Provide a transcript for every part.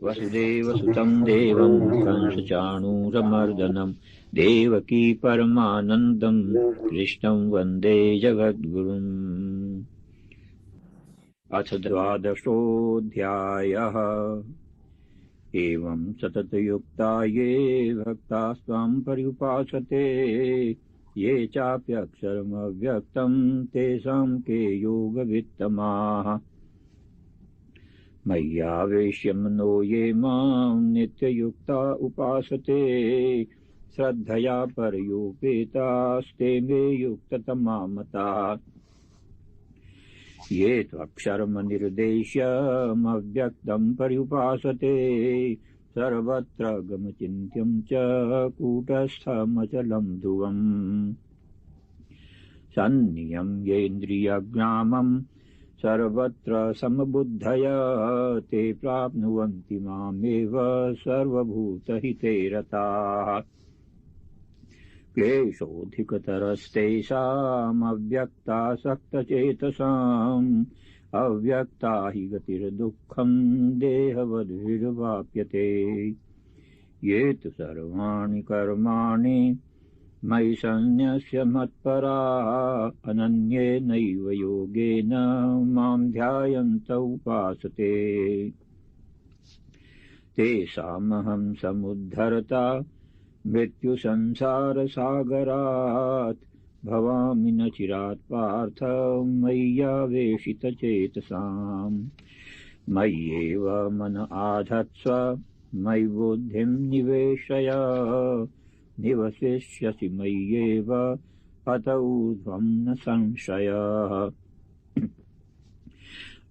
वसुदेवसुतं देवं कंसचाणूरमर्दनं देवकी परमानन्दं कृष्णं वन्दे जगद्गुरुम्। अथ द्वादशोऽध्यायः। एवं सततयुक्ता ये भक्तास्त्वां पर्युपासते ये चाप्यक्षरमव्यक्तं तेषां के योगवित्तमाः। मय्यावेश्य मनो ये मां नित्ययुक्ता उपासते श्रद्धया परयोपेतास्ते मे युक्ततमा मताः। ये त्वक्षरमनिर्देश्यमव्यक्तं पर्युपासते सर्वत्र गमचिन्त्यं च कूटस्थमचलं ध्रुवम्। सन्नियम्येन्द्रियग्रामं सर्वत्र समबुद्धय ते प्राप्नुवन्ति मामेव सर्वभूतहिते रताः। क्लेशोऽधिकतरस्तेषामव्यक्तासक्तचेतसाम् अव्यक्ता हि गतिर्दुःखं देहवद्भिर्वाप्यते। ये तु सर्वाणि कर्माणि मयि सन्न्यस्य मत्पराः अनन्येनैव योगेन मां ध्यायन्त उपासते तेषामहं समुद्धरता मृत्युसंसारसागरात् भवामि न चिरात् पार्थ मय्यावेशितचेतसाम्। मय्येव मन आधत्स्व मयि बुद्धिं निवेशय निवसिष्यसि मय्येव अत ऊर्ध्वं न संशयः।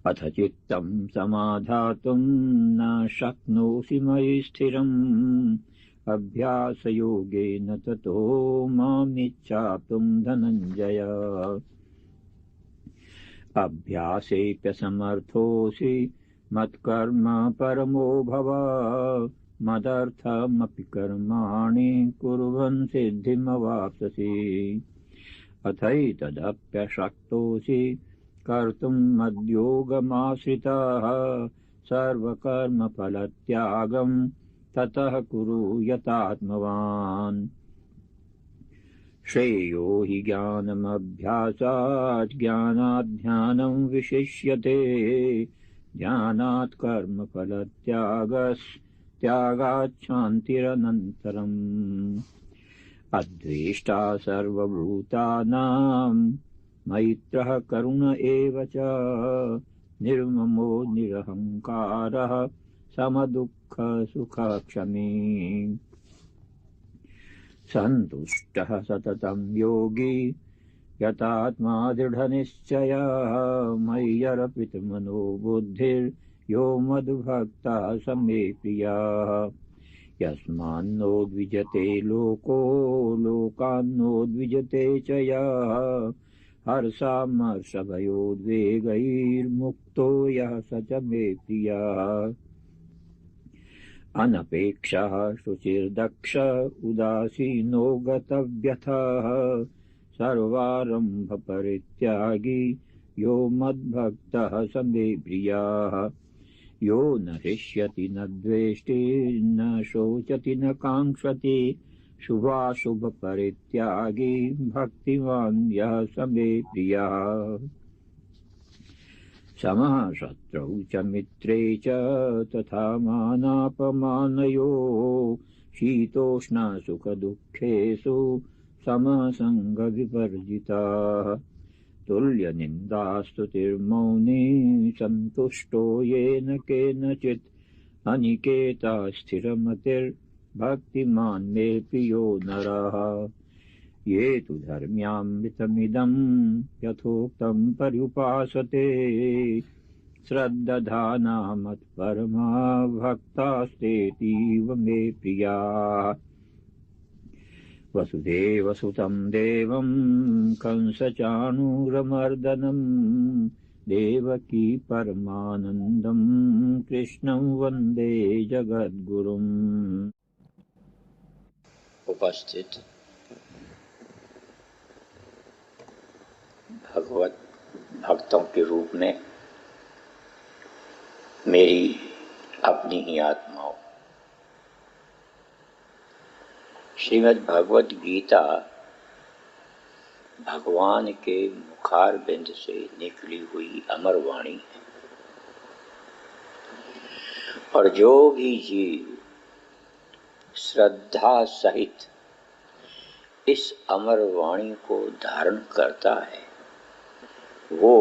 अथ चित्तं समाधातुं न शक्नोषि मयि स्थिरम् अभ्यासयोगेन ततो मामिच्छाप्तुं धनञ्जय। अभ्यासेऽप्यसमर्थोऽसि मत्कर्म परमो भव मदर्थमपि कर्माणि कुर्वन् सिद्धिमवाप्स्यसि। अथैतदप्यशक्तोऽसि कर्तुं मद्योगमाश्रितः सर्वकर्मफलत्यागं ततः कुरु यतात्मवान्। श्रेयो हि ज्ञानमभ्यासात् ज्ञानात् ध्यानं विशिष्यते ध्यानात् कर्मफलत्यागात् शान्तिरनन्तरम्। अद्वेष्टा सर्वभूतानां मैत्रः करुण एव च निर्ममो निरहङ्कारः समदुःखसुखक्षमी। सन्तुष्टः सततं योगी यतात्मा दृढनिश्चयः मय्यर्पितमनो बुद्धिर्यो मद्भक्तः स मे प्रियः। यस्मान्नो द्विजते लोको लोकान्नो द्विजते च यः हर्षामर्षभयोद्वेगैर्मुक्तो यः स च मे प्रियः। अनपेक्षः शुचिर्दक्ष उदासीनो गतव्यथः सर्वारम्भपरित्यागी यो मद्भक्तः स मे प्रियः। यो न हृष्यति न द्वेष्टि न शोचति न काङ्क्षति शुभाशुभपरित्यागी भक्तिमान् यः स मे प्रियः। समः शत्रौ च मित्रे च तथा मानापमानयोः शीतोष्णसुखदुःखेषु समः सङ्गविवर्जितः। तुल्यनिन्दास्तुतिर्मौनी सन्तुष्टो येन केनचित् अनिकेता स्थिरमतिर्भक्तिमान् मे प्रियो नरः। ये तु धर्म्यामृतमिदं यथोक्तं पर्युपासते श्रद्दधाना मत्परमा भक्तास्तेतीव मे प्रियाः। वसुदेवसुतं देवं कंसचाणूरमर्दनं देवकी परमानन्दं कृष्णं वन्दे जगद्गुरुम्। उपस्थित भगवत भक्तों के रूप में मेरी अपनी ही आत्माओं। श्रीमद् भगवद गीता भगवान के मुखार बिंद से निकली हुई अमर वाणी है, और जो भी जीव श्रद्धा सहित इस अमर वाणी को धारण करता है, वो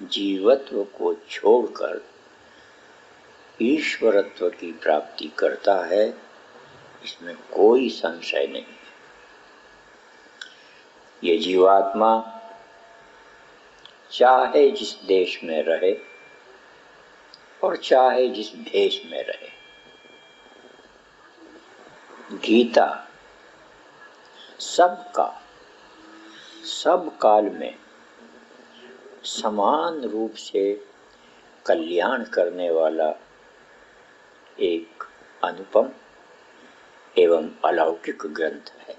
जीवत्व को छोड़कर ईश्वरत्व की प्राप्ति करता है, इसमें कोई संशय नहीं है। ये जीवात्मा चाहे जिस देश में रहे और चाहे जिस भेष में रहे, गीता सबका सब काल में समान रूप से कल्याण करने वाला एक अनुपम एवं अलौकिक ग्रंथ है।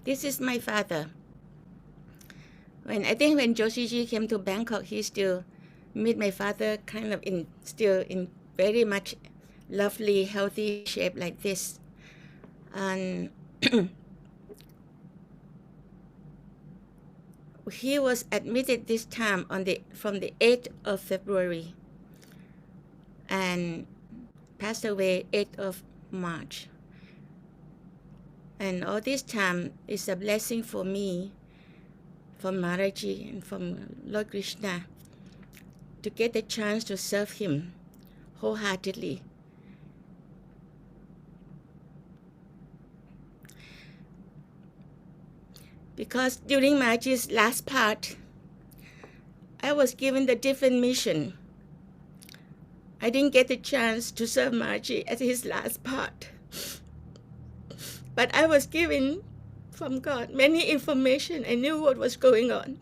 This is my father. When Joshiji came to Bangkok, he still meet my father kind of still in very much lovely, healthy shape like this. And he was admitted this time from the 8th of February and passed away 8th of March. And all this time is a blessing for me, from Maharaji and from Lord Krishna, to get the chance to serve him wholeheartedly. Because during Maharaji's last part, I was given the different mission. I didn't get the chance to serve Maharaji at his last part. But I was given from God many information. I knew what was going on.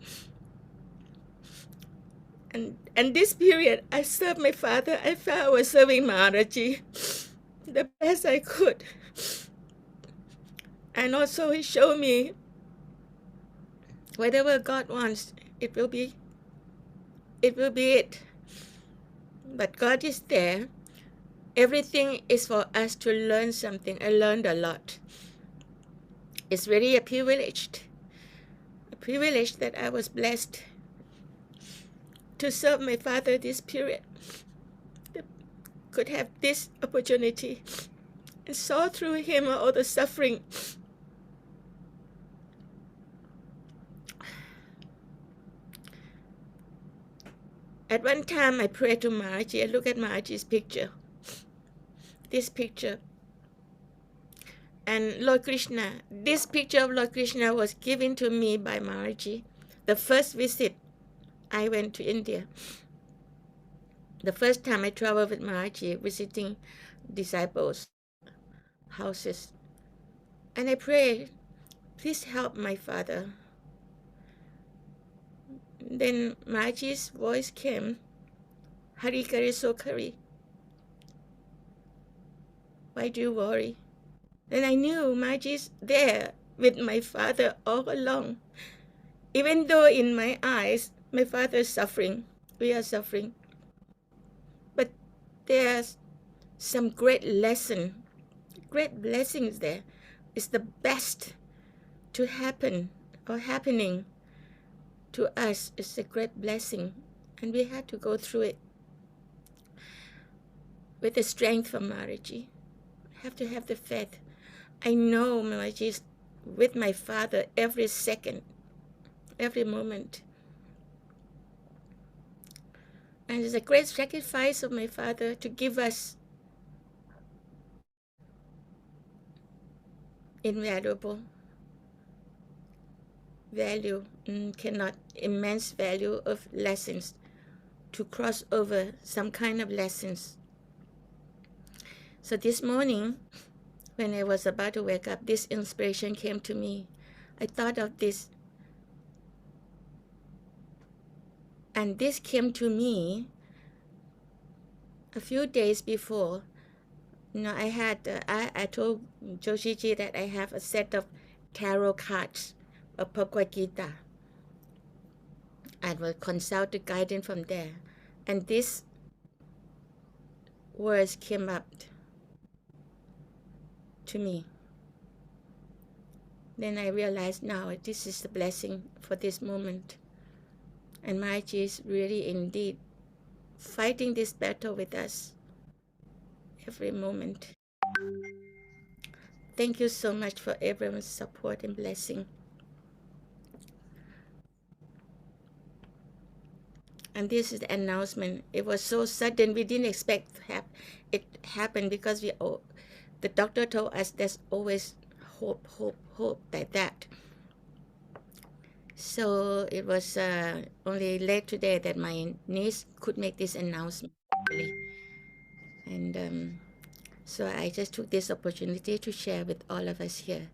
And this period, I served my father. I felt I was serving Maharaji the best I could. And also he showed me whatever God wants, it will be it. But God is there. Everything is for us to learn something. I learned a lot. It's really a privilege that I was blessed to serve my father this period, could have this opportunity, and saw through him all the suffering. At one time, I prayed to Maharaji. I look at Maharaji's picture, this picture. And Lord Krishna, this picture of Lord Krishna was given to me by Maharaji. The first visit I went to India. The first time I traveled with Maharaji, visiting disciples' houses. And I prayed, please help my father. Then Maharaji's voice came, Hari Kari Sokari. Why do you worry? Then I knew Maharaji's there with my father all along. Even though in my eyes, my father is suffering, we are suffering. But there's some great lesson, great blessings there. It's the best to happen or happening to us. It's a great blessing. And we had to go through it with the strength from Maharaji. Have to have the faith. I know Maharaji is with my father every second, every moment. And it's a great sacrifice of my father to give us invaluable value, immense value of lessons, to cross over some kind of lessons. So this morning, when I was about to wake up, this inspiration came to me. I thought of this, and this came to me a few days before. I told Joshiji that I have a set of tarot cards of Bhagavad Gita. I will consult the guidance from there, and these words came up to me. Then I realized now this is the blessing for this moment. And Maiji is really indeed fighting this battle with us every moment. Thank you so much for everyone's support and blessing. And this is the announcement. It was so sudden. We didn't expect to have it happen because the doctor told us there's always hope like that. So it was only late today that my niece could make this announcement. And so I just took this opportunity to share with all of us here.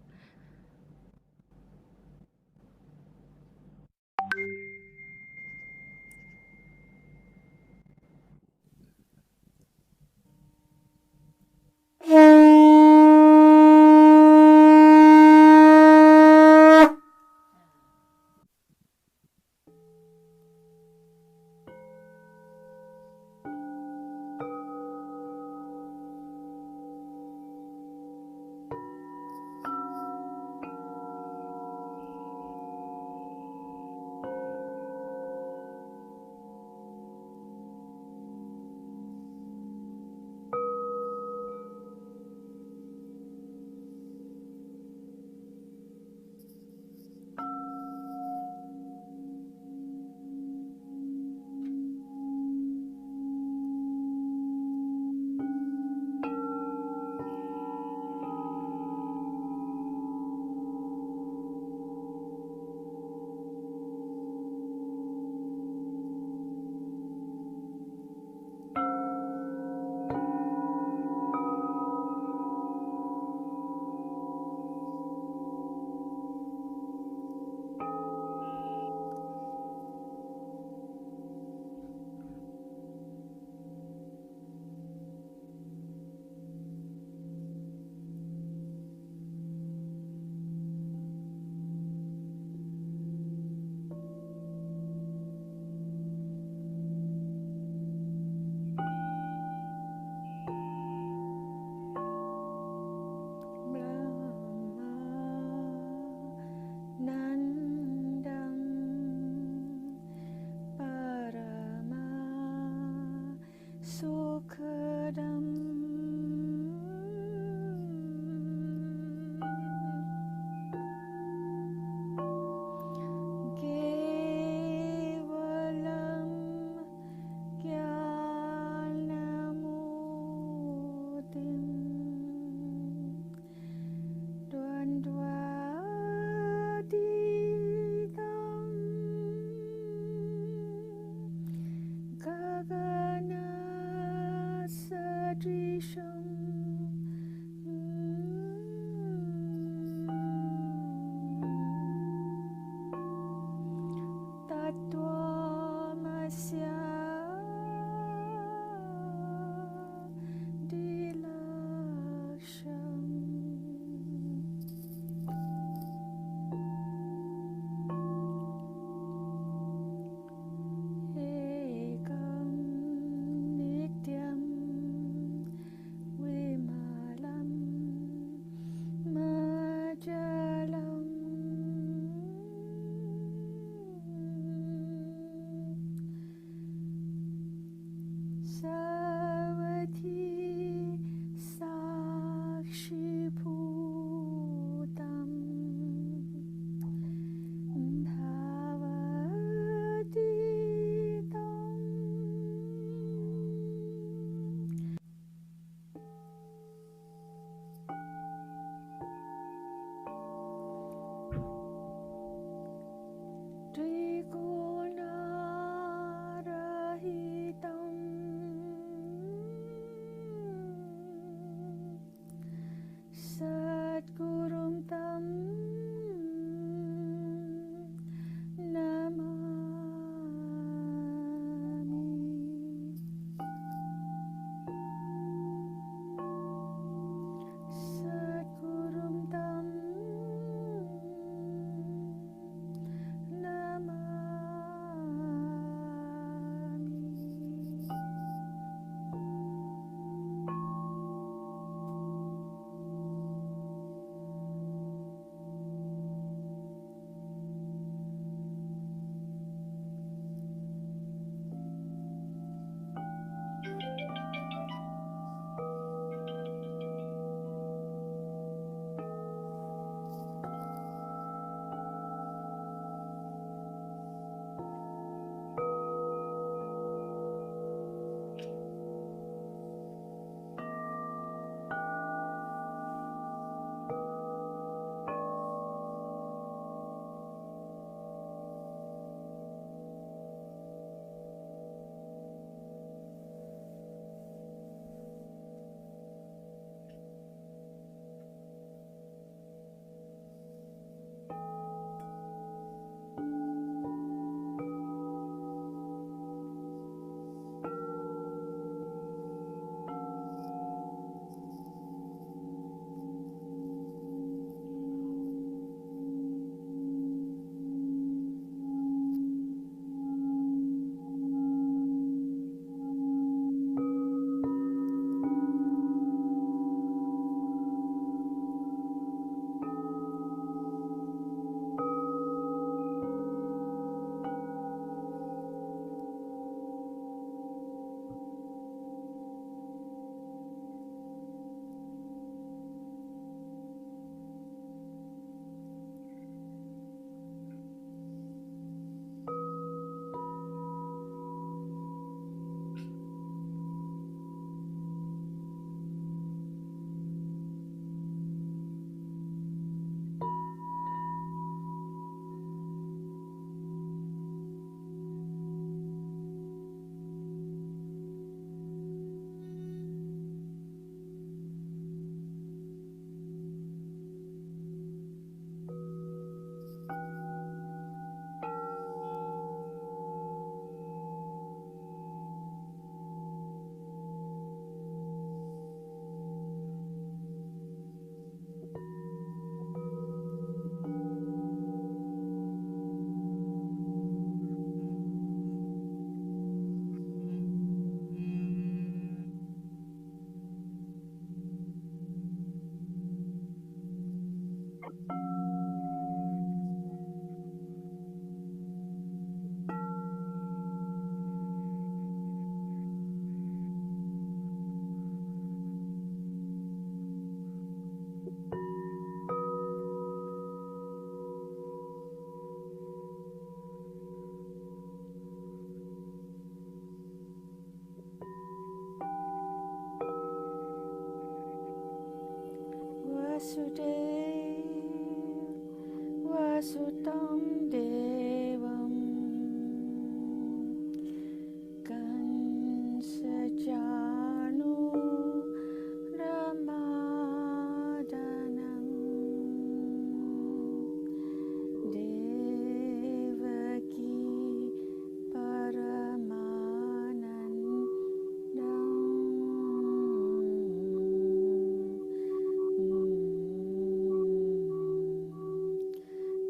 Sutam Devam Kansachanu Ramadanam Devaki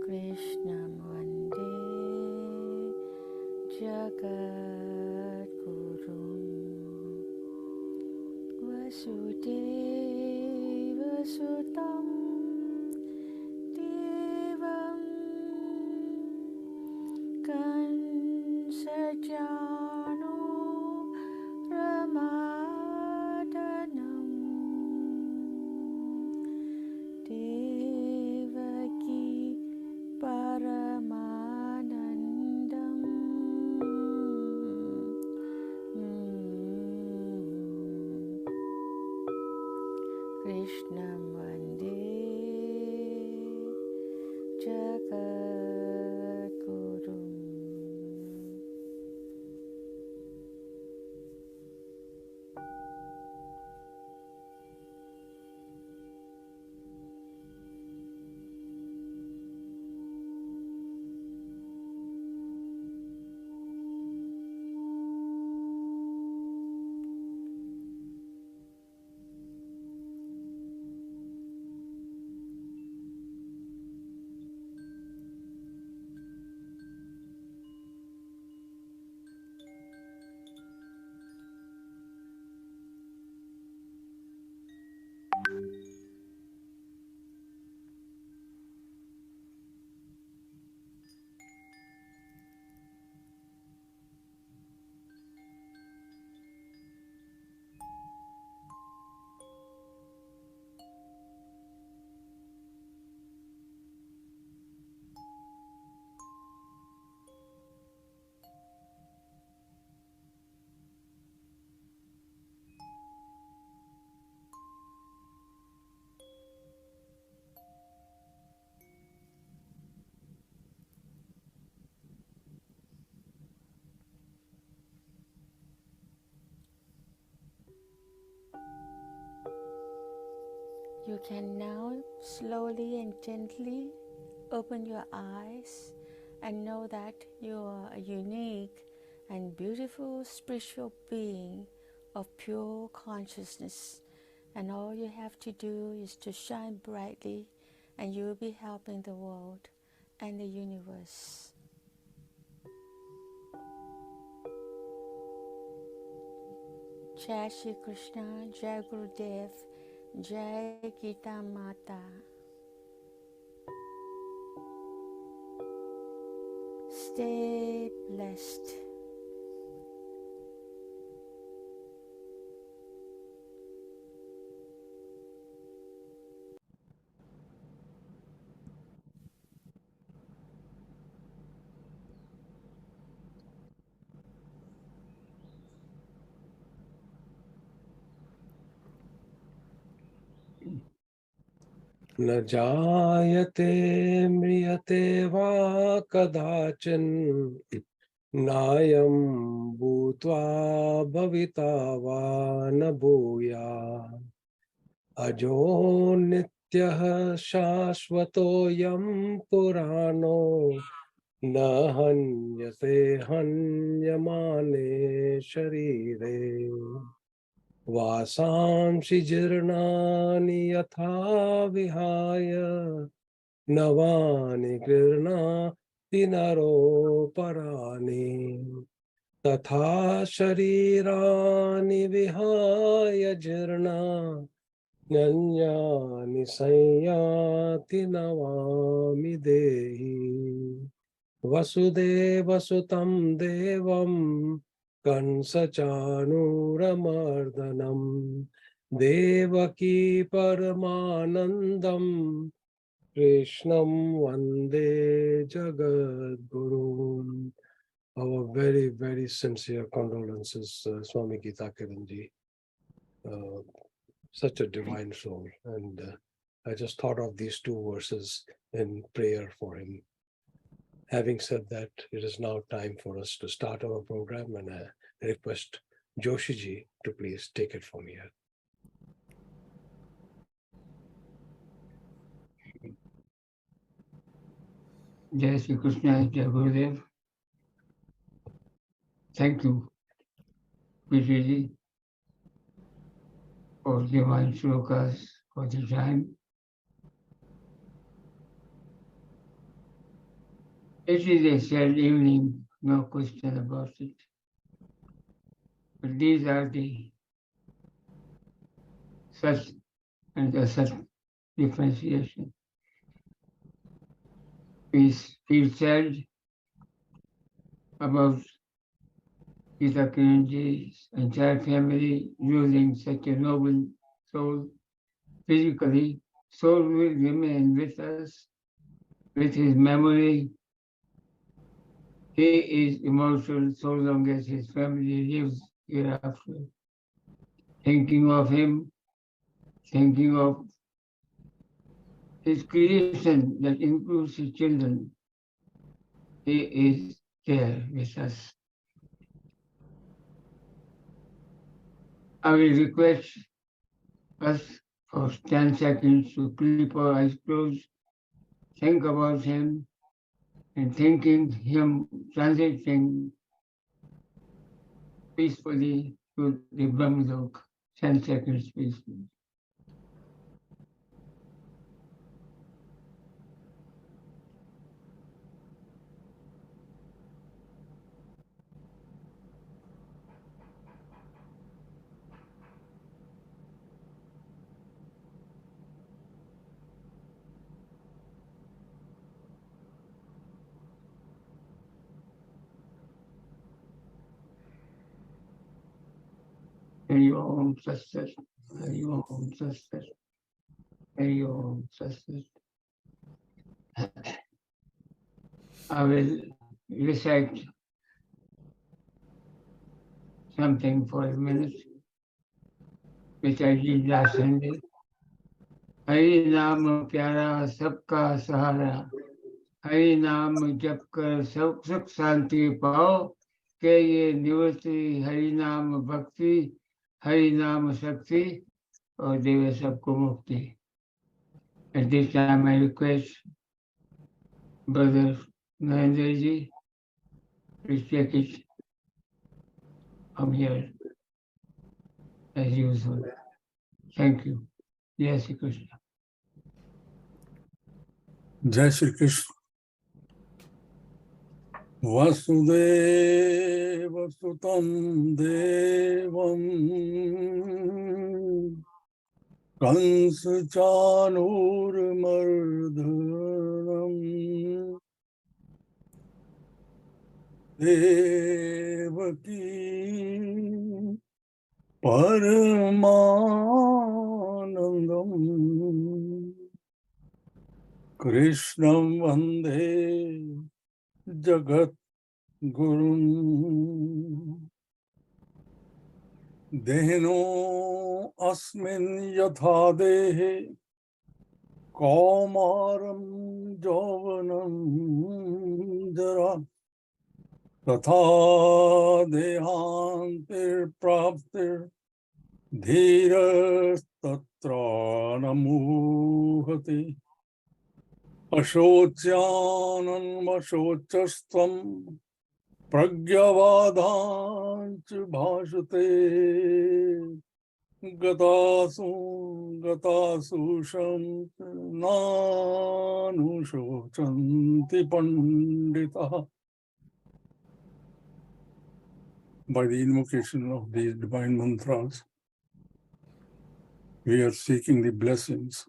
Krishnam Vande Jagadgurum Vasudeva Sutam Devam Kansachanu Ramadanam Devaki Paramanandam Krishnam Vande Jagadgurum. You can now slowly and gently open your eyes and know that you are a unique and beautiful spiritual being of pure consciousness, and all you have to do is to shine brightly, and you will be helping the world and the universe. Jai Shri Krishna, Jai Gurudev, Jai Geeta Mata. Stay blessed. न जायते म्रियते वा कदाचन नायं भूत्वा भविता वा न भूयात् अजो नित्यः शाश्वतोऽयं पुराणो न हन्यते हन्यमाने शरीरे वासांसि जीर्णानि यथा विहाय नवानि गृह्णाति नरोपराणि तथा शरीराणि विहाय जीर्णान्यानि संयाति नवामि देहि वसुदेवसुतं देवं कंसचाणूरमर्दनं देवकी परमानन्दं कृष्णं वन्दे जगद्गुरुम्. Our very, very sincere condolences, Swami Geeta Kiran ji. Such a divine soul. And I just thought of these two verses in prayer for him. Having said that, it is now time for us to start our program, and I request Joshiji to please take it from here. Jai Shri Krishna, Jai Gurudev. Thank you, Vijayji, for divine shlokas, for the time. It is a sad evening, no question about it. But these are the such and such differentiation. We feel sad about Geeta Kiranji's entire family losing such a noble soul physically. Soul will remain with us, with his memory. He is immortal so long as his family lives hereafter. Thinking of him, thinking of his creation that includes his children, he is there with us. I will request us for 10 seconds to keep our eyes closed, think about him, and thinking him transiting peacefully to the Brahmalok. 10 seconds, please. Hari Om Tat Sat, Hari Om Tat Sat, Hari Om Tat Sat. I will recite something for a minute, which I did last Sunday. Hari Naam Pyara Sabka Sahara, Hari Naam Jap Kar Sukh Shanti Pao, के ये निवृत्ति हरि नाम भक्ति हरि नाम शक्ति और देवे सबको मुक्ति. At this time I request Brother Narendra ji to take it from here as usual. Thank you. Jai Shri Krishna. Jai Shri Krishna. Vasudeva Sutam Devam Kansa Chanur Mardhanam Devaki Paramanandam Krishnam Vande Jagat Guru Dehno Asmin Yatha Dehe Kaumaram Jovanam Jara Tatha Dehantir Praptir Dhiras Tatra Namuhati Ashocyanam Ashocastam Pragyavadhanch Bhashate Gatasu Shant Nanushocanti Pandita. By the invocation of these divine mantras, we are seeking the blessings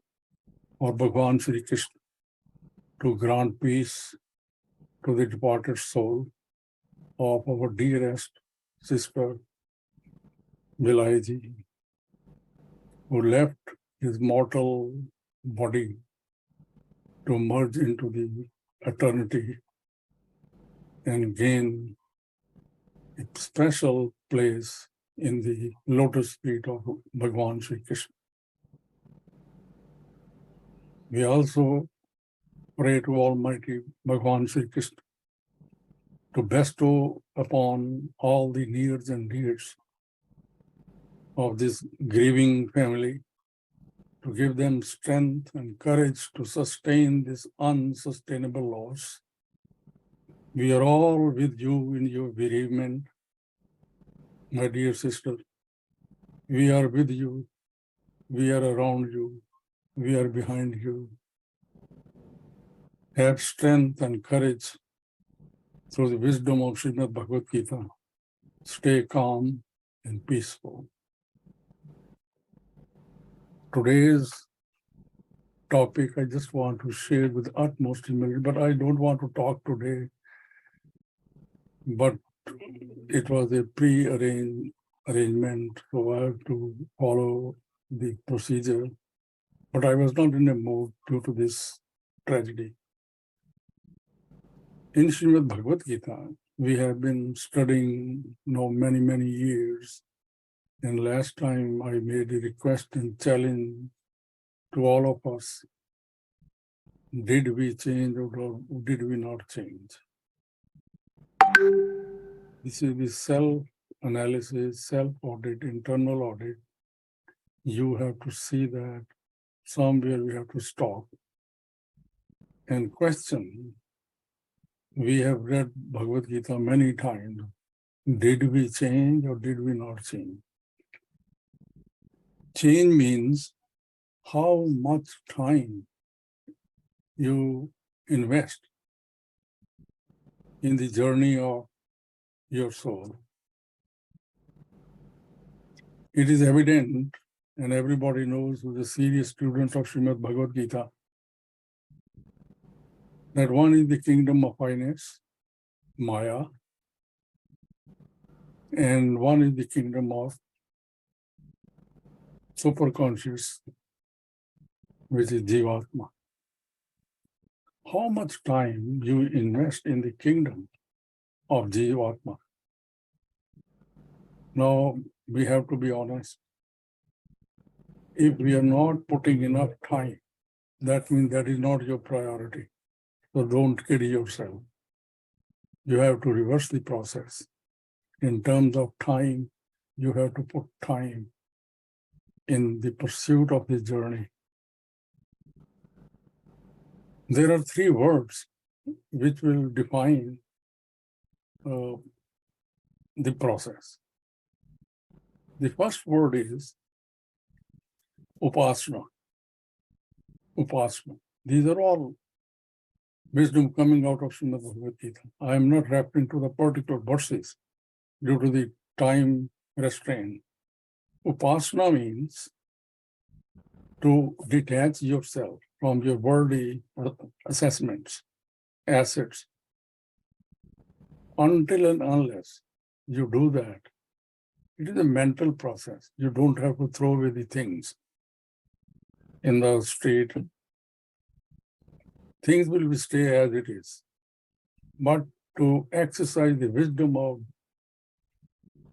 of Bhagwan Shri Krishna to grant peace to the departed soul of our dearest sister Vilayji, who left his mortal body to merge into the eternity and gain a special place in the lotus feet of Bhagwan Shri Krishna. We also pray to Almighty Bhagwan Sri Krishna to bestow upon all the nears and dears of this grieving family, to give them strength and courage to sustain this unsustainable loss. We are all with you in your bereavement, my dear sister. We are with you. We are around you. We are behind you. Have strength and courage through the wisdom of Srimad Bhagavad Gita. Stay calm and peaceful. Today's topic I just want to share with utmost humility, but I don't want to talk today. But it was a pre-arrangement, so I have to follow the procedure. But I was not in a mood due to this tragedy. In Srimad Bhagavad Gita, we have been studying now many years. And last time I made a request and challenge to all of us. Did we change or did we not change? This is the self-analysis, self-audit, internal audit. You have to see that somewhere we have to stop and question. We have read Bhagavad Gita many times. Did we change or did we not change? Change means how much time you invest in the journey of your soul. It is evident, and everybody knows who is a serious student of Srimad Bhagavad Gita, that one is the kingdom of finance, Maya, and one is the kingdom of superconscious, which is Jivatma. How much time you invest in the kingdom of Jivatma? Now, we have to be honest. If we are not putting enough time, that means that is not your priority. So don't kid yourself. You have to reverse the process. In terms of time, you have to put time in the pursuit of the journey. There are three words which will define the process. The first word is upasana. Upasana. These are all wisdom coming out of Srimad Bhagavad Gita. I am not referring to the particular verses due to the time restraint. Upasana means to detach yourself from your worldly assessments, assets. Until and unless you do that, it is a mental process. You don't have to throw away the things in the street. Things will stay as it is. But to exercise the wisdom of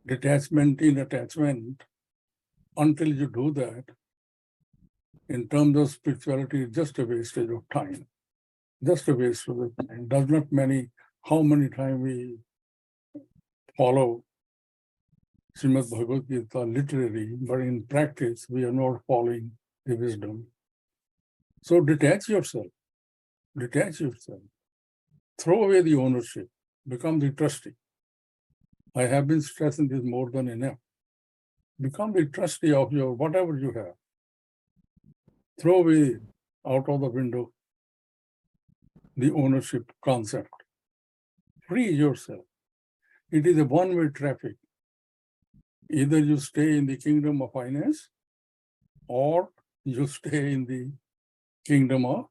detachment in attachment, until you do that, in terms of spirituality, it's just a wastage of time. Just a waste of the time. Does not matter how many times we follow Srimad Bhagavad Gita literally, but in practice, we are not following the wisdom. So detach yourself. Detach yourself. Throw away the ownership. Become the trustee. I have been stressing this more than enough. Become the trustee of your whatever you have. Throw away out of the window the ownership concept. Free yourself. It is a one-way traffic. Either you stay in the kingdom of finance or you stay in the kingdom of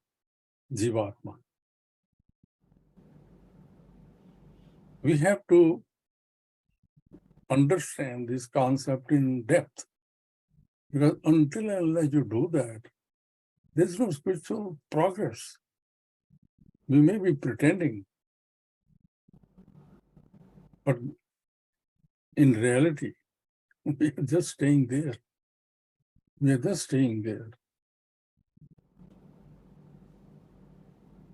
Jivatma. We have to understand this concept in depth, because until and unless you do that, there's no spiritual progress. We may be pretending, but in reality, we are just staying there. We are just staying there.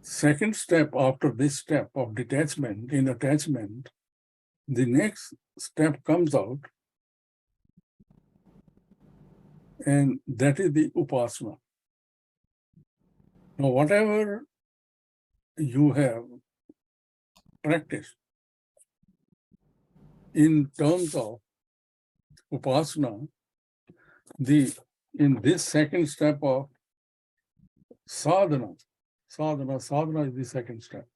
Second step after this step of detachment, in attachment, the next step comes out, and that is the upasana. Now, whatever you have practiced in terms of upasana, in this second step of sadhana is the second step.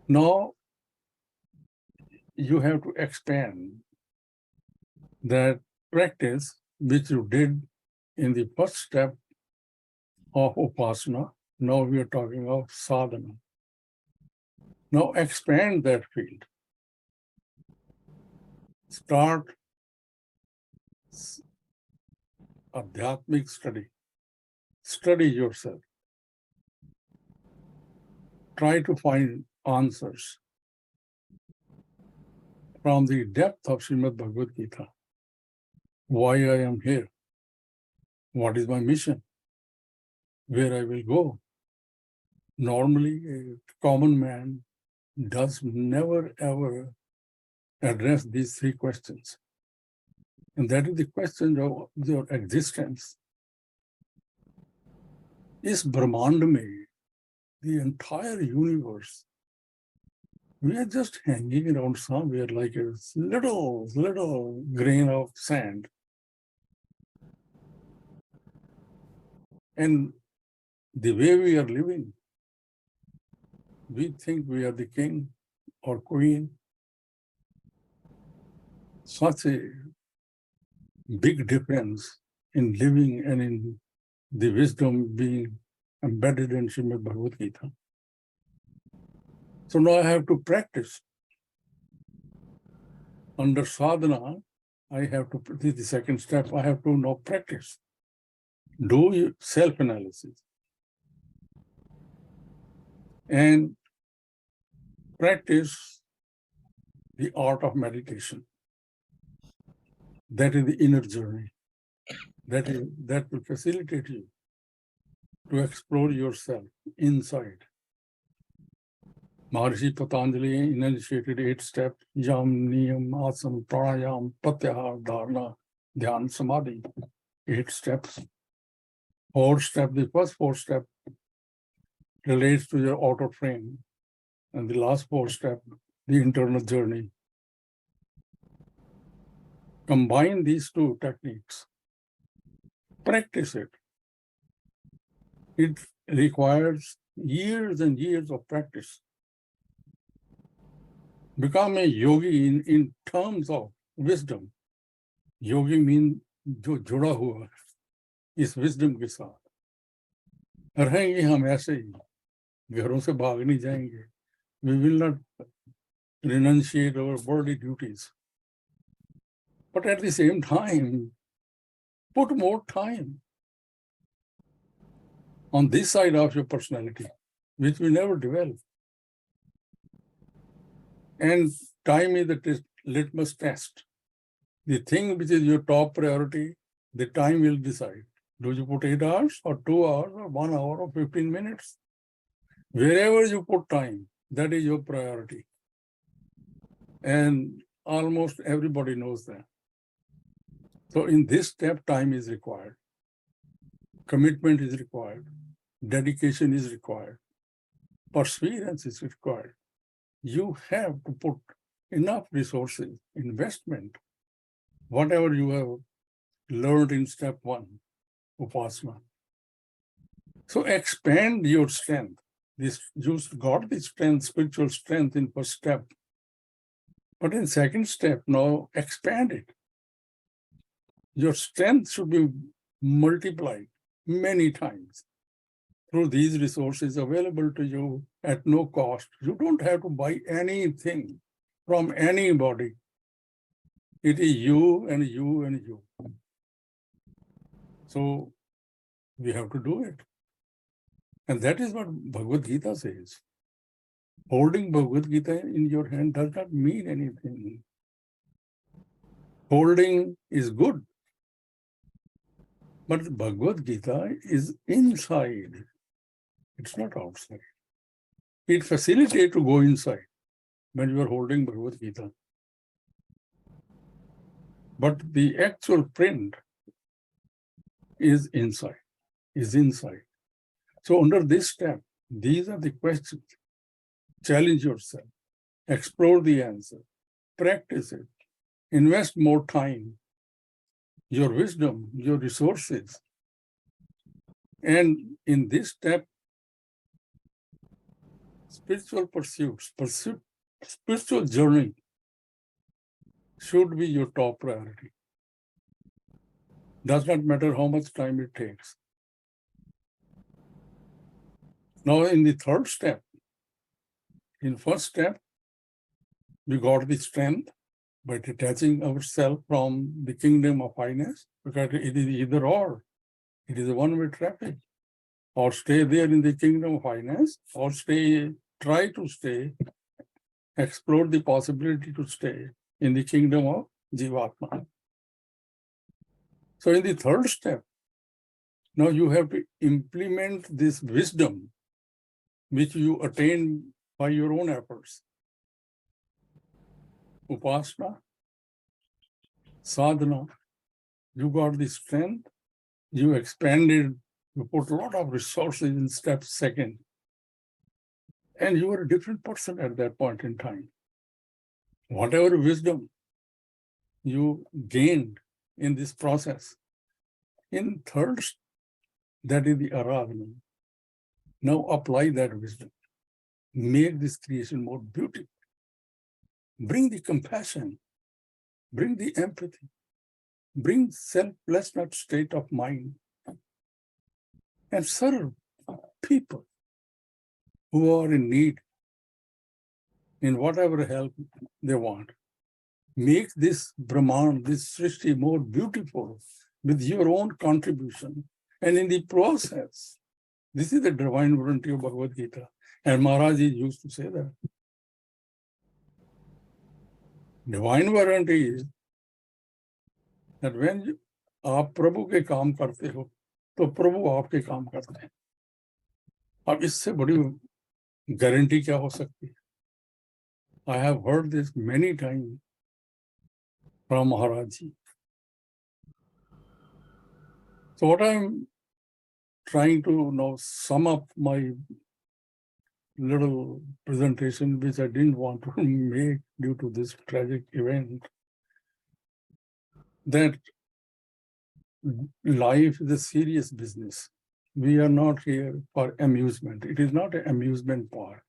Now, you have to expand that practice which you did in the first step of upasana. Now we are talking of sadhana. Now expand that field. Start adhyatmic study. Study yourself. Try to find answers from the depth of Srimad Bhagavad Gita. Why I am here? What is my mission? Where I will go? Normally, a common man does never ever address these three questions. And that is the question of your existence. Is Brahmand mein, the entire universe, we are just hanging around somewhere like a little grain of sand. And the way we are living, we think we are the king or queen. Such a big difference in living and in the wisdom being embedded in Srimad Bhagavad Gita. So now I have to practice. Under sadhana, I have to, this is the second step, I have to now practice. Do self-analysis. And practice the art of meditation. That is the inner journey. That will facilitate you to explore yourself inside. Maharishi Patanjali initiated 8 steps: Yam, Niyam, Asana, Pranayam, Pratyahara, Dharana, Dhyan, Samadhi. 8 steps. 4 steps, the first 4 steps relates to your outer frame. And the last 4 steps, the internal journey. Combine these 2 techniques. Practice it. It requires years and years of practice. Become a yogi in terms of wisdom. Yogi means जो जुड़ा हुआ इस wisdom के साथ. रहेंगे हम ऐसे ही, घरों से भाग नहीं जाएंगे. We will not renunciate our worldly duties. But at the same time, put more time on this side of your personality, which we never develop. And time is the litmus test. The thing which is your top priority, the time will decide. Do you put 8 hours or 2 hours or 1 hour or 15 minutes? Wherever you put time, that is your priority. And almost everybody knows that. So in this step, time is required. Commitment is required. Dedication is required. Perseverance is required. You have to put enough resources, investment, whatever you have learned in step 1, upasana. So expand your strength. You got the strength, spiritual strength in first step. But in second step, now expand it. Your strength should be multiplied many times through these resources available to you at no cost. You don't have to buy anything from anybody. It is you and you and you. So we have to do it. And that is what Bhagavad Gita says. Holding Bhagavad Gita in your hand does not mean anything. Holding is good. But Bhagavad Gita is inside. It's not outside. It facilitates to go inside when you are holding Bhagavad Gita. But the actual print is inside. So under this step, these are the questions. Challenge yourself, explore the answer, practice it, invest more time, your wisdom, your resources. And in this step, spiritual pursuits, spiritual journey should be your top priority. Does not matter how much time it takes. Now in the third step, in first step, we got the strength by detaching ourselves from the kingdom of highness, because it is either or. It is a one-way traffic. Or stay there in the kingdom of highness, or try to stay, explore the possibility to stay in the kingdom of Jivatma. So in the third step, now you have to implement this wisdom which you attain by your own efforts. Upasana, sadhana, you got the strength, you expanded, you put a lot of resources in step second, and you are a different person at that point in time. Whatever wisdom you gained in this process, in third, that is the aradhana. Now apply that wisdom. Make this creation more beautiful. Bring the compassion, bring the empathy, bring selflessness state of mind, and serve people who are in need in whatever help they want. Make this Brahman, this Srishti more beautiful with your own contribution. And in the process, this is the divine volunteer of Bhagavad Gita. And Maharaj used to say that. Divine warranty is that when आप प्रभु के काम करते हो तो प्रभु आपके काम करते हैं. अब इससे बड़ी गारंटी क्या हो सकती है? I have heard this many times from Maharaj ji. So what I'm trying to now sum up my little presentation, which I didn't want to make due to this tragic event, that life is a serious business. We are not here for amusement. It is not an amusement park.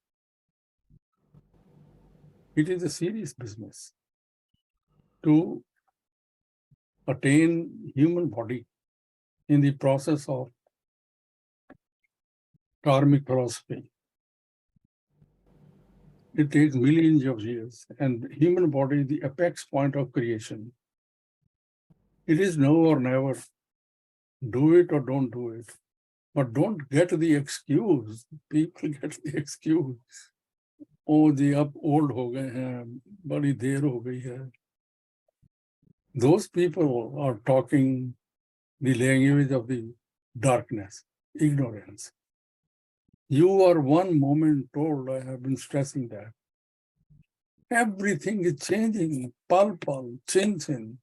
It is a serious business to attain human body in the process of karmic philosophy. It takes millions of years, and human body is the apex point of creation. It is now or never. Do it or don't do it. But don't get the excuse. People get the excuse. Oh, जी अब old हो गए हैं, बड़ी देर हो गई है. Those people are talking the language of the darkness, ignorance. You are one moment told, I have been stressing that. Everything is changing, pal, chin.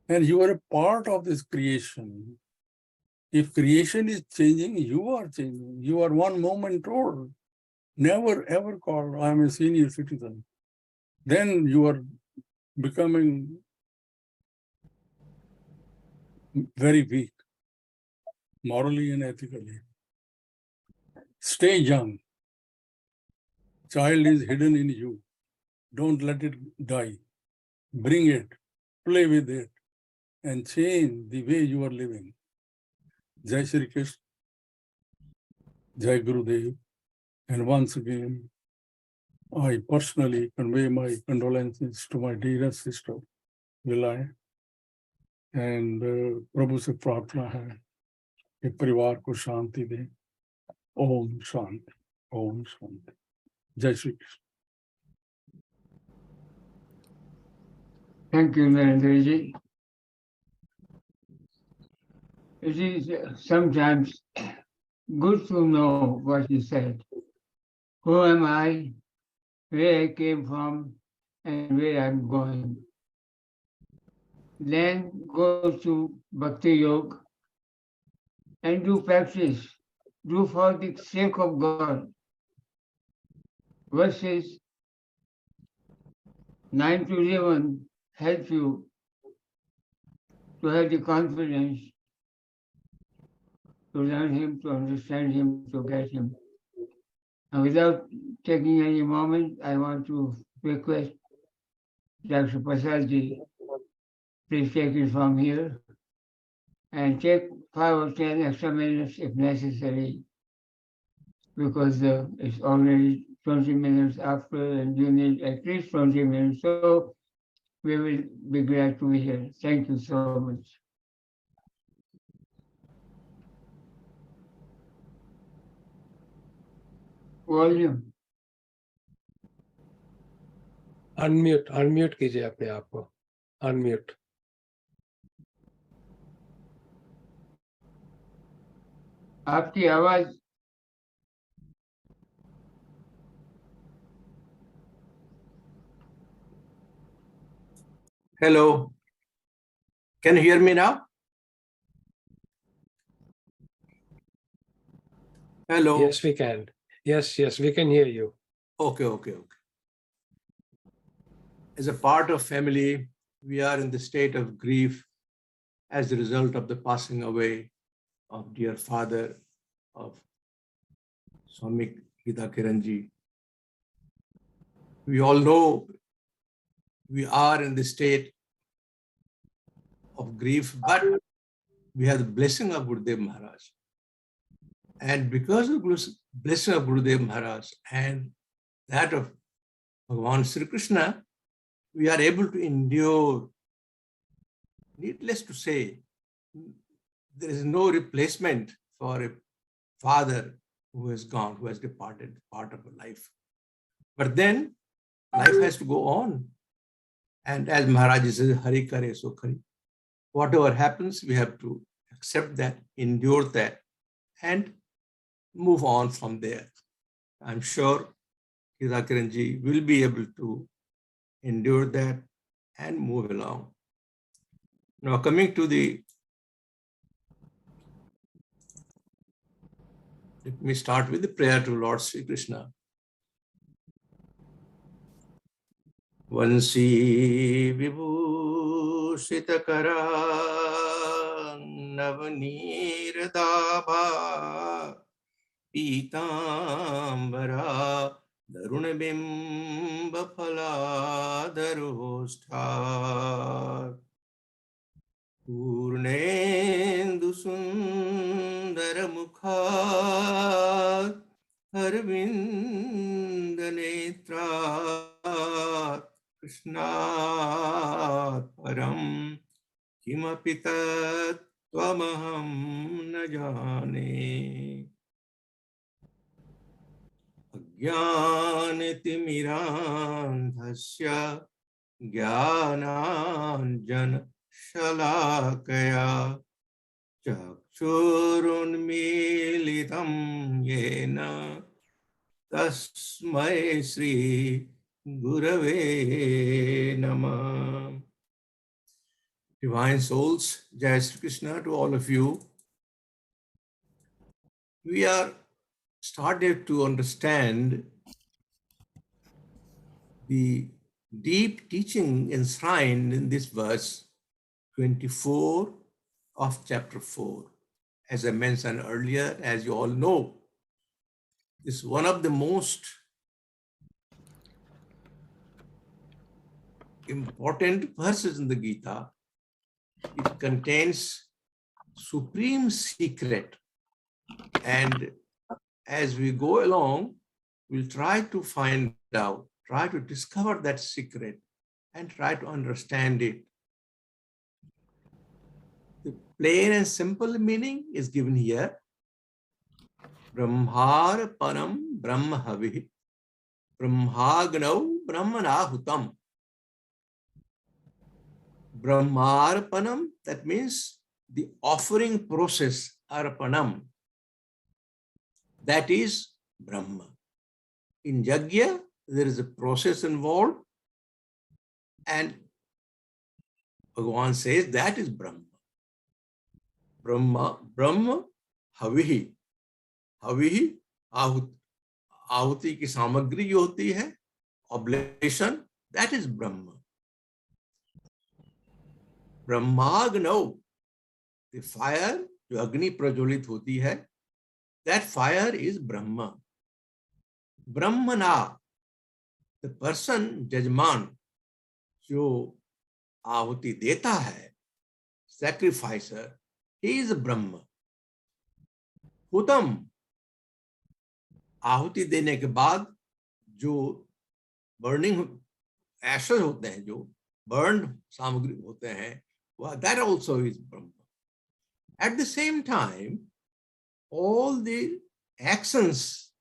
And you are a part of this creation. If creation is changing, you are changing. You are one moment old. Never ever call, I am a senior citizen. Then you are becoming very weak, morally and ethically. Stay young. Child is hidden in you. Don't let it die. Bring it, play with it, and change the way you are living. Jai Shri Krishna, Jai Gurudev. And once again, I personally convey my condolences to my dearest sister, Vilay. And प्रभु से प्रार्थना है कि परिवार को शांति दे. ओम शांति, ओम शांति. जय Shri Krishna. Thank you, Narendraji. You see, sometimes good to know what you said. Who am I, where I came from, and where I'm going. Then go to Bhakti Yoga and do practice. Do for the sake of God. Verses 9 to 11 help you to have the confidence to learn Him, to understand Him, to get Him. And without taking any moment, I want to request Dr. Prasadji, please take it from here and take 5 or 10 extra minutes if necessary, because it's already 20 minutes after and you need at least 20 minutes. So we will be glad to be here. Thank you so much. Volume. Unmute कीजिए अपने आप को, unmute. आपकी आवाज Hello. Can you hear me now? Hello. Yes, we can. Yes, we can hear you. Okay. As a part of family, we are in the state of grief as a result of the passing away of dear father of Swami Geeta Kiranji. We all know we are in the state of grief, but we have the blessing of Gurudev Maharaj. And because of the blessing of Gurudev Maharaj and that of Bhagwan Sri Krishna, we are able to endure. Needless to say, there is no replacement for a father who has gone, who has departed, part of a life. But then life has to go on. And as Maharaj says, Hari Kare So Khari. Whatever happens, we have to accept that, endure that, and move on from there. I'm sure Geeta Kiranji will be able to endure that and move along. Now coming to let me start with the prayer to Lord Sri Krishna. Vansi vibhushita kara navneer dabha pitambara darunabimba phala darosthar Purnendu sundara mukha Arvinda netra Krishna param kimapi tvamaham na jane Ajnanatimirandhasya Jnananjana Shalakaya Chakshurunmilitam Yena Tasmai Sri Gurave Namah. Divine souls, Jai Sri Krishna to all of you. We are started to understand the deep teaching enshrined in this verse 24 of chapter 4. As I mentioned earlier, as you all know, this is one of the most important verses in the Gita. It contains supreme secret, and as we go along, we'll try to find out, try to discover that secret and try to understand it. The plain and simple meaning is given here. Brahmar panam brahma havi brahmagnau brahmanahutam. Brahmarpanam, that means the offering process, arpanam. that is Brahma. In Yajna, there is a process involved, and Bhagavan says that is Brahma. Brahma, Havihi. Havihi, आहुति की सामग्री जो होती है, oblation, that is Brahma. Brahmagno, the fire, जो अग्नि प्रज्वलित होती है, that fire is Brahma. Brahmana, the person, jajman, जो आहुति देता है, sacrificer, he is Brahma. हुतम, आहुति देने के बाद जो बर्निंग एशेस होते हैं, जो बर्न्ड सामग्री होते हैं, वह that also is Brahma. At the same time, all the actions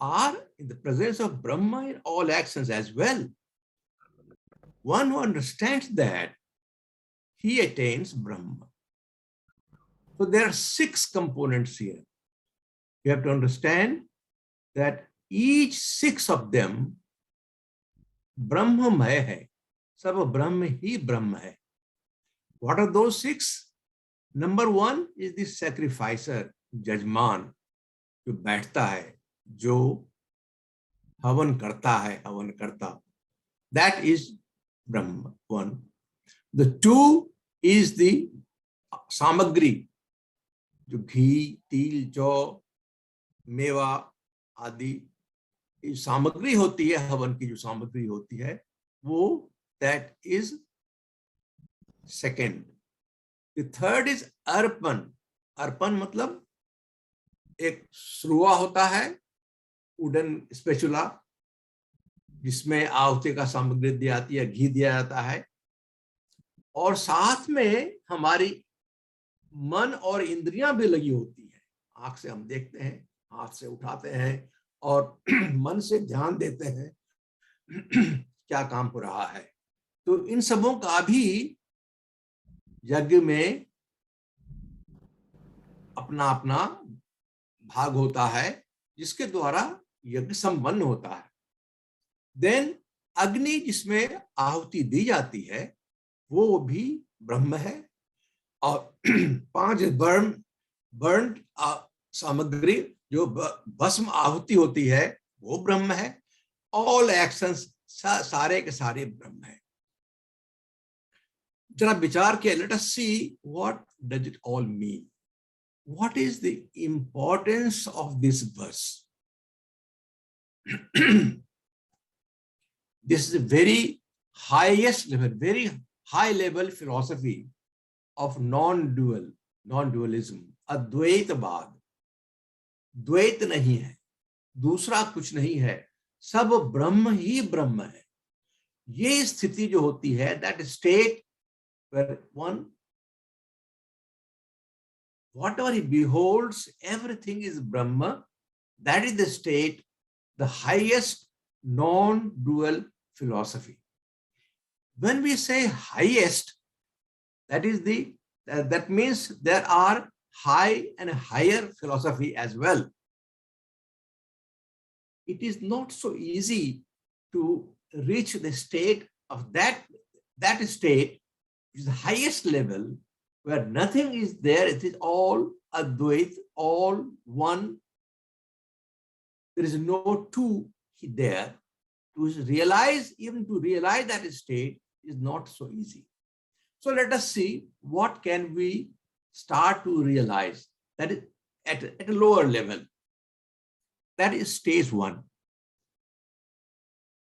are in the presence of Brahma in all actions as well. One who understands that, he attains Brahma. So there are 6 components here. You have to understand that each 6 of them Brahmamaya hai. Sab Brahma hi Brahma hai. What are those 6? Number 1 is the sacrificer, jajman, जो बैठता है, जो हवन करता है, हवन करता. That is Brahma, 1. The 2 is the samagri, जो घी, तिल, जौ, मेवा आदि सामग्री होती है, हवन की जो सामग्री होती है, वो that is second. The third is अर्पण. अर्पण मतलब एक श्रुआ होता है, वुडन स्पेचुला, जिसमें आहुति का सामग्री दी जाती है, घी दिया जाता है, और साथ में हमारी मन और इंद्रियां भी लगी होती है. आंख से हम देखते हैं, हाथ से उठाते हैं और मन से ध्यान देते हैं क्या काम हो रहा है. तो इन सबों का भी यज्ञ में अपना अपना भाग होता है, जिसके द्वारा यज्ञ संपन्न होता है. देन अग्नि, जिसमें आहुति दी जाती है, वो भी ब्रह्म है. और 5 बर्न सामग्री, जो भस्म आहुति होती है, वो ब्रह्म है. ऑल एक्शंस सारे के सारे ब्रह्म है. जरा विचार किया, let us see what does it all mean. What is the importance of this verse? This is a very highest level, very high level philosophy of non-dualism. अद्वैतवाद. द्वैत नहीं है, दूसरा कुछ नहीं है, सब ब्रह्म ही ब्रह्म है. ये स्थिति जो होती है, that state where one, whatever he beholds, everything is Brahma. That is the state, the highest non-dual philosophy. When we say highest, that means there are high and higher philosophy as well. It is not so easy to reach the state of that state, which is the highest level, where nothing is there. It is all Advait, all one. There is no two there. Even to realize that state is not so easy. So let us see what can we start to realize. That is at a lower level. That is stage 1.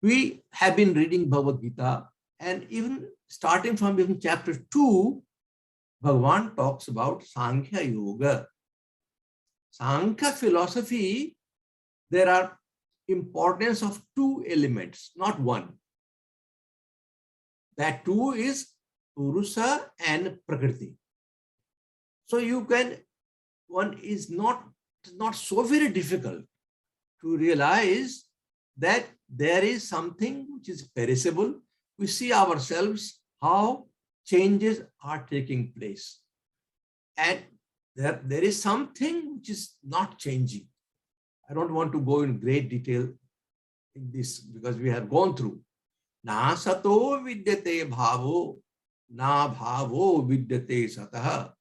We have been reading Bhagavad Gita, and even starting from even chapter 2, Bhagavan talks about Sankhya Yoga. Sankhya philosophy, there are importance of 2 elements, not 1. That 2 is Purusa and Prakriti. So one is not so very difficult to realize that there is something which is perishable. We see ourselves how changes are taking place. And there is something which is not changing. I don't want to go in great detail in this because we have gone through. Na sato vidyate bhavo, na bhavo vidyate satah,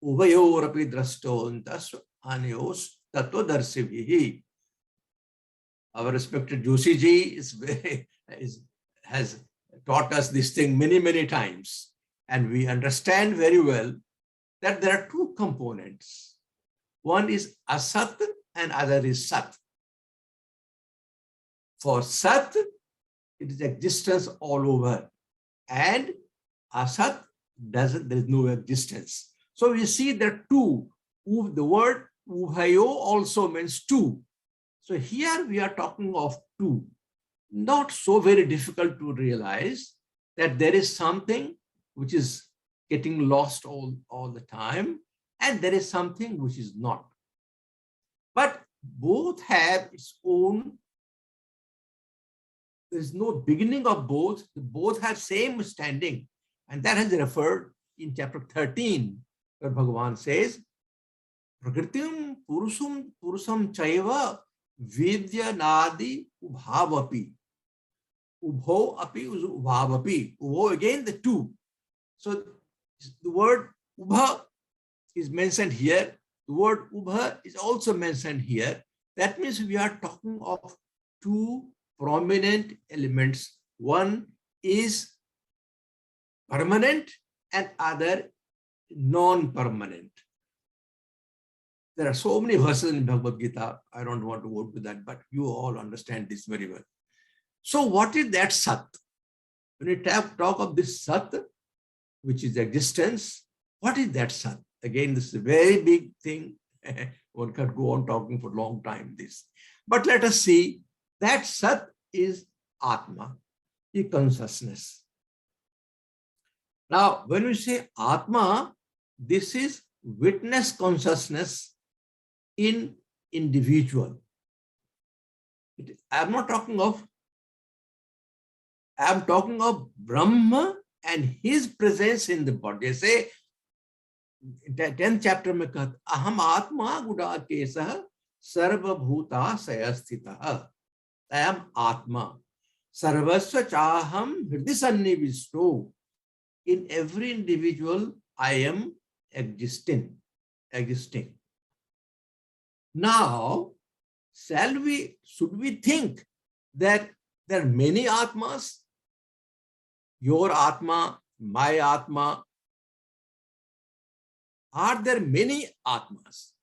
uvayorapi drastontas anyos tattvadarshibhihi. Our respected Joshi ji has taught us this thing many, many times. And we understand very well that there are two components. One is asat and other is sat. For sat, it is existence all over. And asat there is no existence. So we see that two. The word ubhayo also means two. So here we are talking of two. Not so very difficult to realize that there is something which is getting lost all the time, and there is something which is not. But both have its own, there is no beginning of both. Both have same standing. And that has referred in chapter 13, where Bhagavan says, Prakritim purusam chaiva vidya nadi ubhavapi. Ubho api ubhavapi. Ubho again the two. So the word ubha is mentioned here. The word ubha is also mentioned here. That means we are talking of two prominent elements. One is permanent and other non-permanent. There are so many verses in Bhagavad Gita. I don't want to go to that, but you all understand this very well. So what is that Sat? When we talk of this Sat, which is existence, what is that Sat? Again, this is a very big thing. One can go on talking for a long time this. But let us see that Sat is Atma, the consciousness. Now, when we say Atma, this is witness consciousness in individual. I'm talking of Brahma and his presence in the body. They say, in the 10th chapter, Aham Atma Guda Kesah Sarva Bhuta Sayasthita. I am Atma. Sarvasva Chaham Hridisanni Vishnu. In every individual, I am existing. Now, should we think that there are many Atmas? Your Atma, my Atma. Are there many Atmas?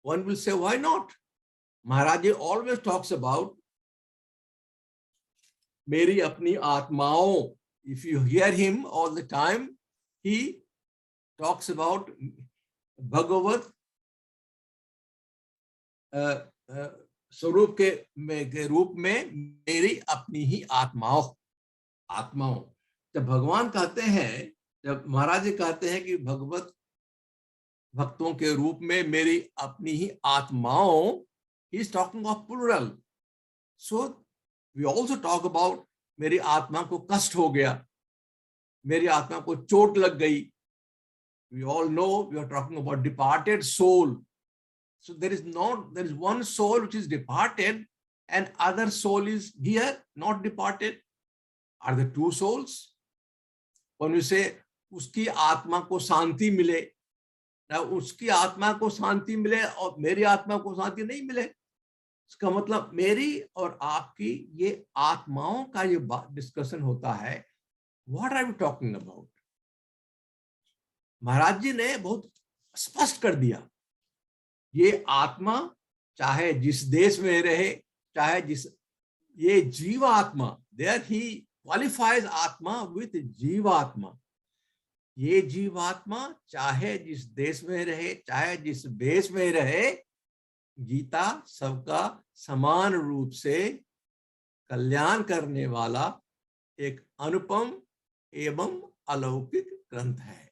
One will say, why not? Maharaj always talks about Meri apni Atmao. If you hear him all the time, he talks about Bhagavad स्वरूप के रूप में मेरी अपनी ही आत्माओं जब भगवान कहते हैं, जब महाराज जी कहते हैं कि भगवत भक्तों के रूप में मेरी अपनी ही आत्माओं, he is talking of plural. So we also talk about मेरी आत्मा को कष्ट हो गया, मेरी आत्मा को चोट लग गई. We all know we are talking about departed soul. So there is one soul which is departed and other soul is here, not departed. Are there two souls? When we say उसकी आत्मा को शांति मिले, now उसकी आत्मा को शांति मिले और मेरी आत्मा को शांति नहीं मिले, इसका मतलब मेरी और आपकी ये आत्माओं का ये डिस्कशन होता है. What are we talking about? महाराज जी ने बहुत स्पष्ट कर दिया, ये आत्मा चाहे जिस देश में रहे, चाहे जिस, ये जीवात्मा, there he qualifies आत्मा with जीवात्मा. ये जीवात्मा चाहे जिस देश में रहे, चाहे जिस देश में रहे, गीता सबका समान रूप से कल्याण करने वाला एक अनुपम एवं अलौकिक ग्रंथ है.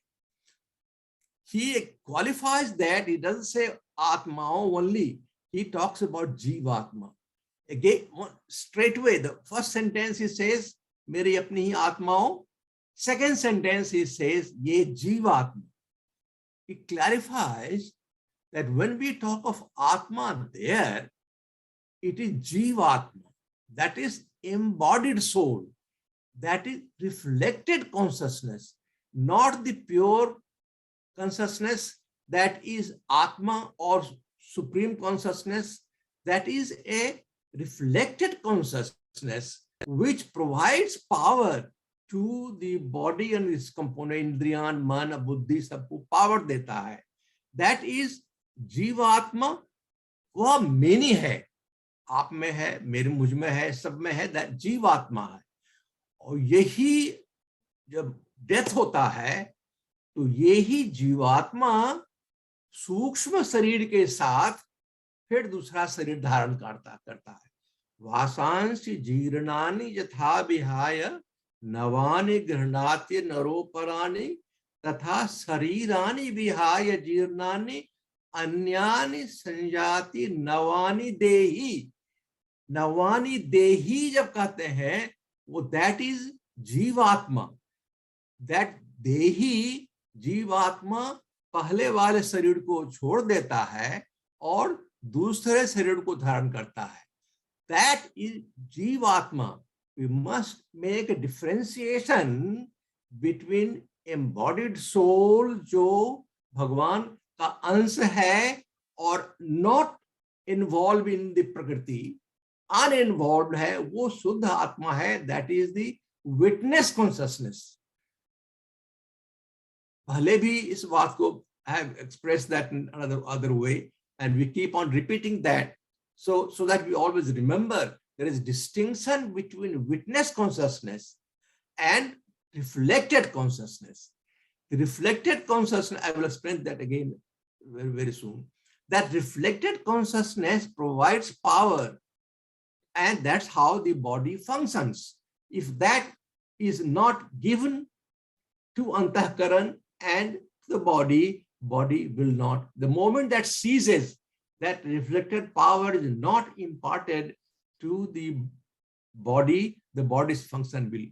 He qualifies that. He doesn't say Atmao only. He talks about Jivatma. Again, straight away, the first sentence he says, Meri apni hi Atmao. Second sentence he says, Ye Jivatma. it clarifies that when we talk of Atma there, it is Jivatma, that is embodied soul, that is reflected consciousness, not the pure consciousness that is Atma or supreme consciousness. That is a reflected consciousness which provides power to the body and its component, Indriyan, Man, Buddhi, सबको power देता है. That is जीवात्मा. वह many है, आप में है, मेरे मुझ में है, सब में है, that जीवात्मा है. और यही जब डेथ होता है तो यही जीवात्मा सूक्ष्म शरीर के साथ फिर दूसरा शरीर धारण करता है. वासांसि जीर्णानि यथा विहाय नवानि गृह्णाति नरोपराणि तथा शरीरानि विहाय जीर्णानि अन्यानि संजाति नवानि देहि. नवानि देहि जब कहते हैं वो दैट इज जीवात्मा. दैट देहि जीवात्मा पहले वाले शरीर को छोड़ देता है और दूसरे शरीर को धारण करता है. That is जीवात्मा. We must make a differentiation between embodied soul जो भगवान का अंश है और not involved in the प्रकृति, uninvolved है, वो शुद्ध आत्मा है. That is the witness consciousness. पहले भी इस बात को I have expressed that in another way, and we keep on repeating that so that we always remember there is distinction between witness consciousness and reflected consciousness. The reflected consciousness, I will explain that again very, very soon. That reflected consciousness provides power, and that's how the body functions. If that is not given to Antahkaran and the body will not. The moment that ceases, that reflected power is not imparted to the body's function will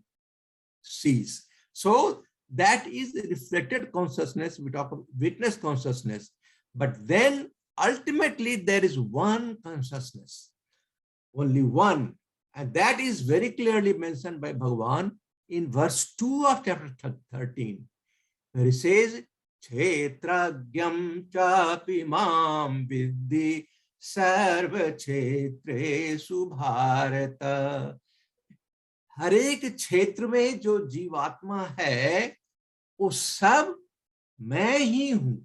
cease. So that is the reflected consciousness. We talk of witness consciousness. But then ultimately there is one consciousness, only one. And that is very clearly mentioned by Bhagwan in verse 2 of chapter 13, where he says, Kshetragyam chapi mam viddhi sarva kshetresu bharata. हर एक क्षेत्र में जो जीवात्मा है वो सब मैं ही हूं.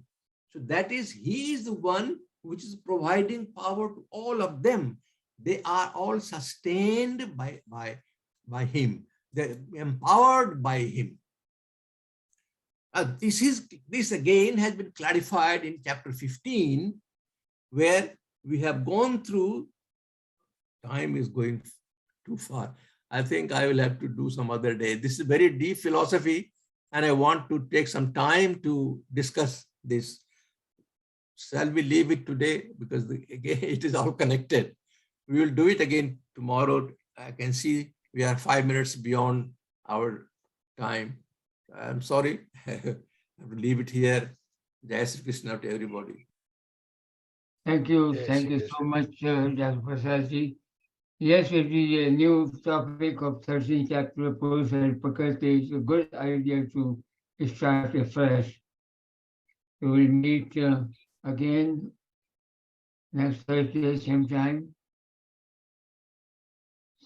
So that is, he is the one which is providing power to all of them. They are all sustained by him. They're empowered by him. This again has been clarified in chapter 15, where we have gone through. Time is going too far. I think I will have to do some other day. This is very deep philosophy, and I want to take some time to discuss this. Shall we leave it today? Because again, it is all connected. We will do it again tomorrow. I can see we are 5 minutes beyond our time. I'm sorry. I have to leave it here. Jai Sri Krishna to everybody. Thank you. Yes, Thank you yes. so much, Dr. Prasadji. Yes, it is a new topic of 13th chapter of Purusha and Prakriti. It's a good idea to start afresh. We will meet again next Thursday, same time.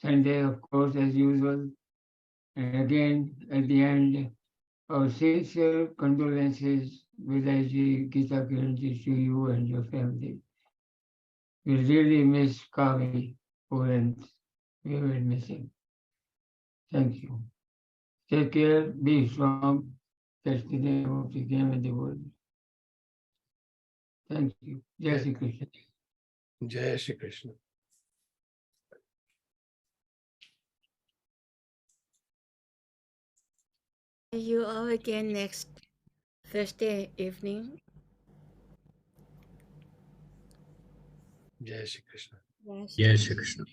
Sunday, of course, as usual. And again, at the end, our sincere condolences, Vilayji, Geeta, Kiran, to you and your family. We really miss Kavi, and we will miss him. Thank you. Take care, be strong, that's the name of the game in the world. Thank you. Jai Sri Krishna. Jai Shri Krishna. See you all again next Thursday evening. Jai Shri Krishna. Yes. Jai Shri Krishna.